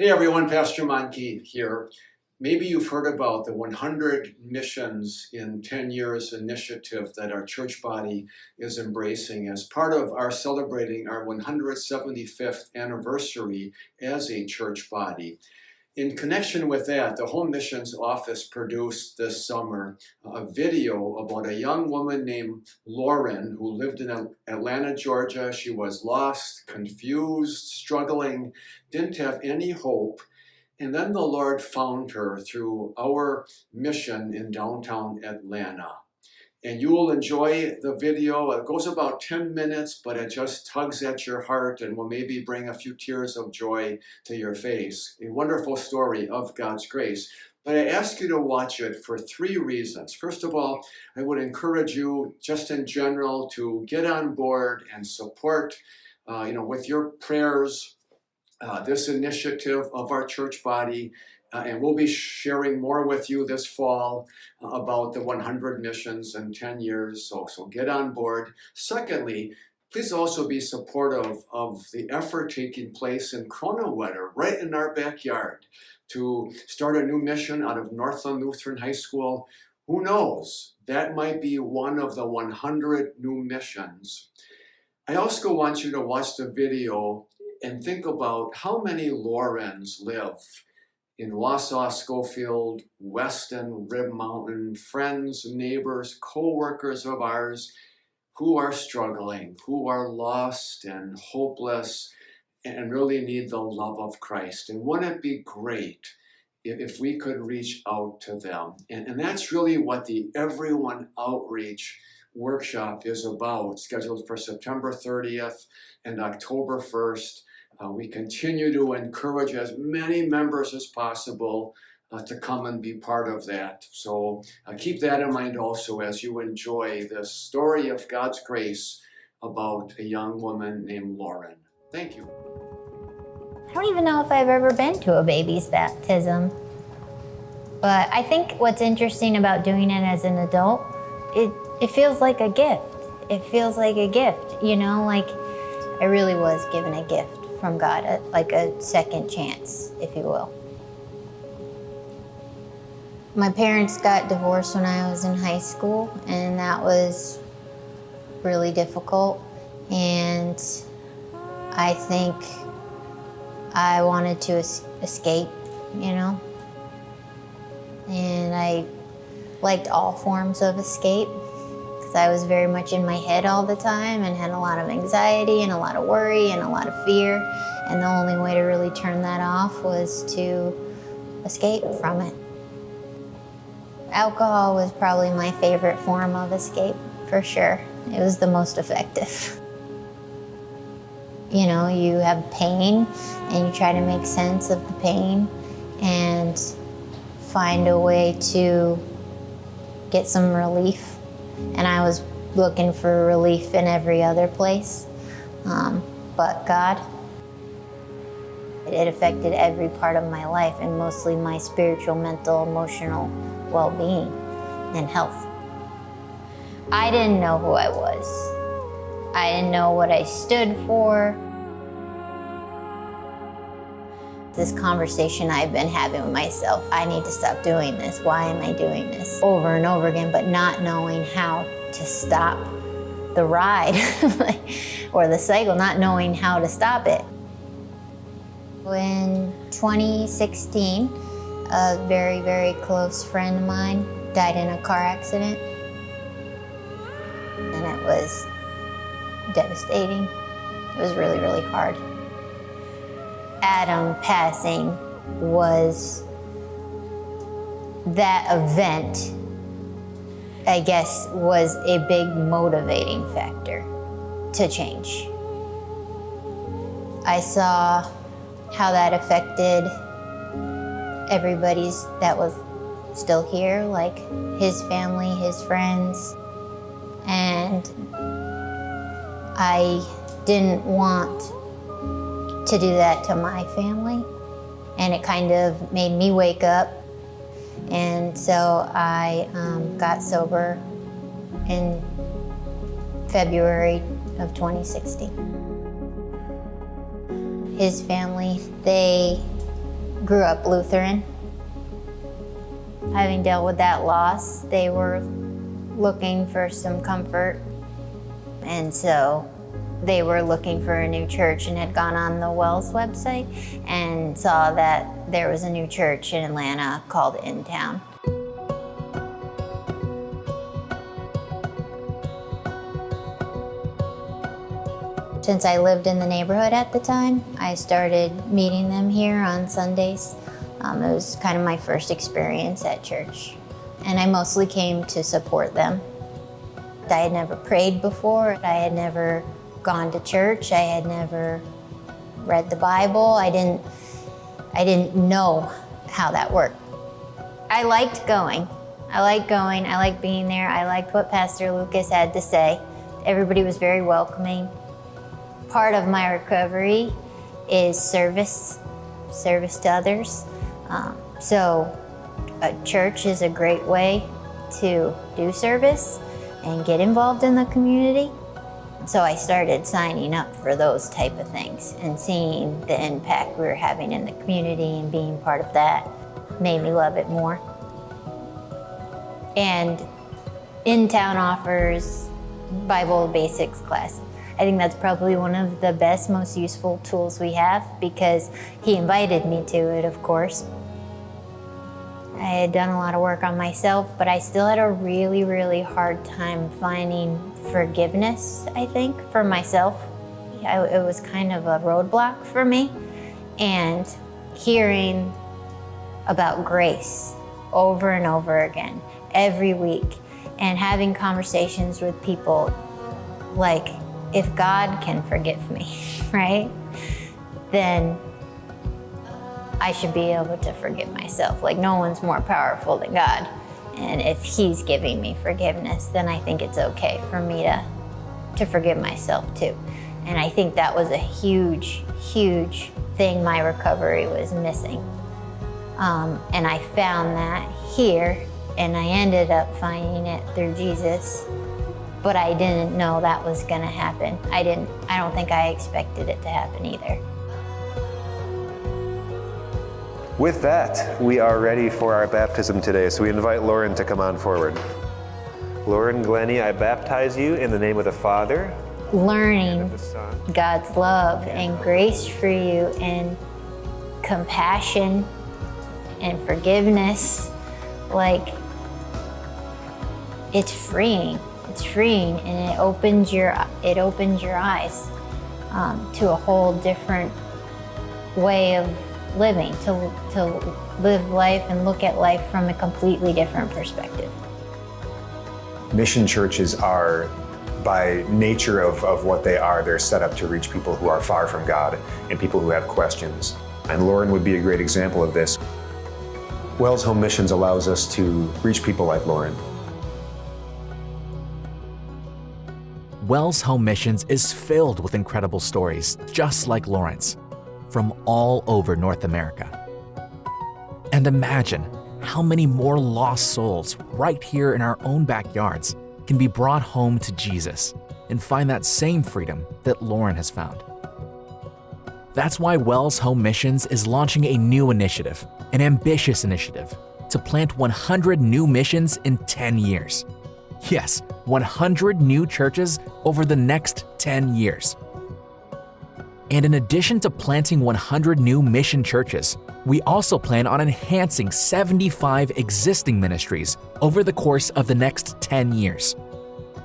Hey everyone, Pastor Monkey here. Maybe you've heard about the 100 Missions in 10 Years initiative that our church body is embracing as part of our celebrating our 175th anniversary as a church body. In connection with that, the Home Missions Office produced this summer a video about a young woman named Lauren who lived in Atlanta, Georgia. She was lost, confused, struggling, didn't have any hope. And then the Lord found her through our mission in downtown Atlanta. And you will enjoy the video. It goes about 10 minutes, but it just tugs at your heart and will maybe bring a few tears of joy to your face. A wonderful story of God's grace. But I ask you to watch it for three reasons. First of all, I would encourage you, just in general, to get on board and support, with your prayers, this initiative of our church body. And we'll be sharing more with you this fall about the 100 missions in 10 years. So get on board. Secondly, please also be supportive of the effort taking place in Kronewetter, right in our backyard, to start a new mission out of Northland Lutheran High School. Who knows? That might be one of the 100 new missions. I also want you to watch the video and think about how many Laurens live in Wausau, Schofield, Weston, Rib Mountain, friends, neighbors, co-workers of ours who are struggling, who are lost and hopeless and really need the love of Christ. And wouldn't it be great if we could reach out to them? And that's really what the Everyone Outreach workshop is about, scheduled for September 30th and October 1st. We continue to encourage as many members as possible to come and be part of that. So keep that in mind also as you enjoy this story of God's grace about a young woman named Lauren. Thank you. I don't even know if I've ever been to a baby's baptism. But I think what's interesting about doing it as an adult, it feels like a gift. It feels like a gift, like I really was given a gift from God, like a second chance, if you will. My parents got divorced when I was in high school, and that was really difficult. And I think I wanted to escape, and I liked all forms of escape because I was very much in my head all the time and had a lot of anxiety and a lot of worry and a lot of fear. And the only way to really turn that off was to escape from it. Alcohol was probably my favorite form of escape, for sure. It was the most effective. You have pain and you try to make sense of the pain and find a way to get some relief. And I was looking for relief in every other place. But God, it affected every part of my life and mostly my spiritual, mental, emotional well-being and health. I didn't know who I was. I didn't know what I stood for. This conversation I've been having with myself, I need to stop doing this. Why am I doing this? Over and over again, but not knowing how to stop the ride or the cycle, not knowing how to stop it. In 2016, a very, very close friend of mine died in a car accident. And it was devastating. It was really, really hard. Adam passing was that event, I guess, was a big motivating factor to change. I saw how that affected everybody's that was still here, like his family, his friends, and I didn't want to do that to my family, and it kind of made me wake up. And so I got sober in February of 2016. His family, they grew up Lutheran. Having dealt with that loss, they were looking for some comfort. And so they were looking for a new church and had gone on the Wels website and saw that there was a new church in Atlanta called In Town. Since I lived in the neighborhood at the time, I started meeting them here on Sundays. It was kind of my first experience at church. And I mostly came to support them. I had never prayed before. I had never gone to church. I had never read the Bible. I didn't know how that worked. I liked going. I liked being there. I liked what Pastor Lucas had to say. Everybody was very welcoming. Part of my recovery is service to others. So a church is a great way to do service and get involved in the community. So I started signing up for those type of things, and seeing the impact we were having in the community and being part of that made me love it more. And In Town offers Bible basics class. I think that's probably one of the best, most useful tools we have, because he invited me to it, of course. I had done a lot of work on myself, but I still had a really, really hard time finding forgiveness, I think, for myself. It was kind of a roadblock for me. And hearing about grace over and over again, every week, and having conversations with people like, if God can forgive me, right, then I should be able to forgive myself. Like, no one's more powerful than God. And if he's giving me forgiveness, then I think it's okay for me to forgive myself too. And I think that was a huge, huge thing my recovery was missing. And I found that here, and I ended up finding it through Jesus. But I didn't know that was gonna happen. I don't think I expected it to happen either. With that, we are ready for our baptism today, so we invite Lauren to come on forward. Lauren Glennie, I baptize you in the name of the Father, Learning and of the Son, God's love and grace for you, and compassion and forgiveness, like, it's freeing. It's freeing, and it opens your eyes to a whole different way of living, to live life and look at life from a completely different perspective. Mission churches are, by nature of what they are, they're set up to reach people who are far from God and people who have questions. And Lauren would be a great example of this. Wels Home Missions allows us to reach people like Lauren. Wels Home Missions is filled with incredible stories just like Lauren's, from all over North America. And imagine how many more lost souls right here in our own backyards can be brought home to Jesus and find that same freedom that Lauren has found. That's why Wels Home Missions is launching a new initiative, an ambitious initiative, to plant 100 new missions in 10 years. Yes, 100 new churches over the next 10 years. And in addition to planting 100 new mission churches, we also plan on enhancing 75 existing ministries over the course of the next 10 years.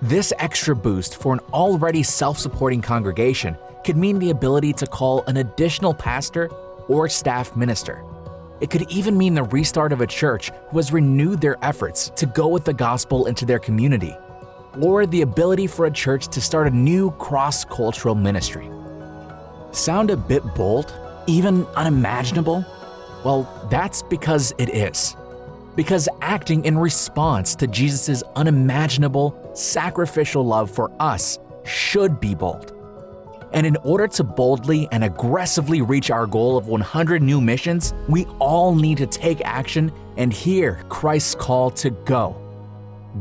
This extra boost for an already self-supporting congregation could mean the ability to call an additional pastor or staff minister. It could even mean the restart of a church who has renewed their efforts to go with the gospel into their community, or the ability for a church to start a new cross-cultural ministry. Sound a bit bold? Even unimaginable? Well, that's because it is. Because acting in response to Jesus' unimaginable, sacrificial love for us should be bold. And in order to boldly and aggressively reach our goal of 100 new missions, we all need to take action and hear Christ's call to go.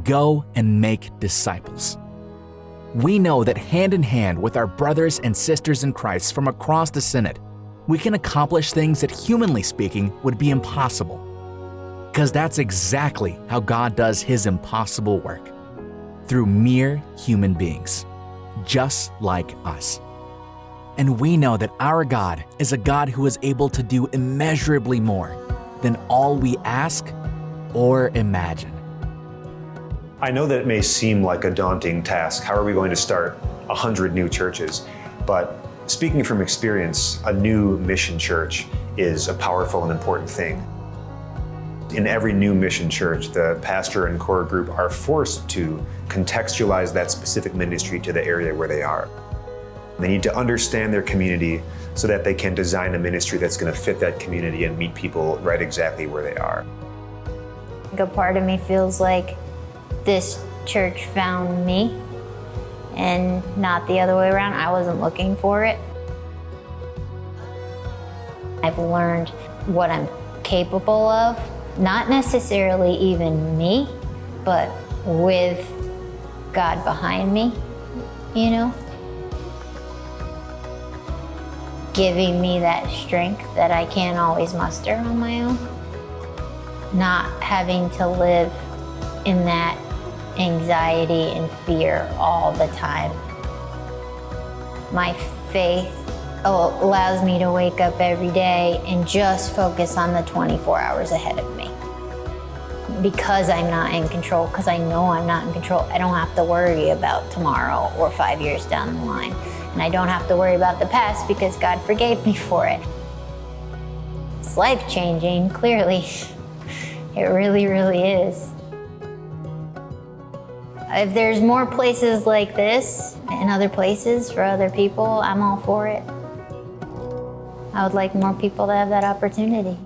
Go and make disciples. We know that hand in hand with our brothers and sisters in Christ from across the Synod, we can accomplish things that, humanly speaking, would be impossible. Because that's exactly how God does his impossible work, through mere human beings, just like us. And we know that our God is a God who is able to do immeasurably more than all we ask or imagine. I know that it may seem like a daunting task. How are we going to start 100 new churches? But speaking from experience, a new mission church is a powerful and important thing. In every new mission church, the pastor and core group are forced to contextualize that specific ministry to the area where they are. They need to understand their community so that they can design a ministry that's going to fit that community and meet people right exactly where they are. A part of me feels like this church found me and not the other way around. I wasn't looking for it. I've learned what I'm capable of, not necessarily even me, but with God behind me, you know? Giving me that strength that I can't always muster on my own. Not having to live in that anxiety and fear all the time. My faith allows me to wake up every day and just focus on the 24 hours ahead of me. Because I'm not in control, because I know I'm not in control, I don't have to worry about tomorrow or 5 years down the line. And I don't have to worry about the past because God forgave me for it. It's life-changing, clearly. It really, really is. If there's more places like this and other places for other people, I'm all for it. I would like more people to have that opportunity.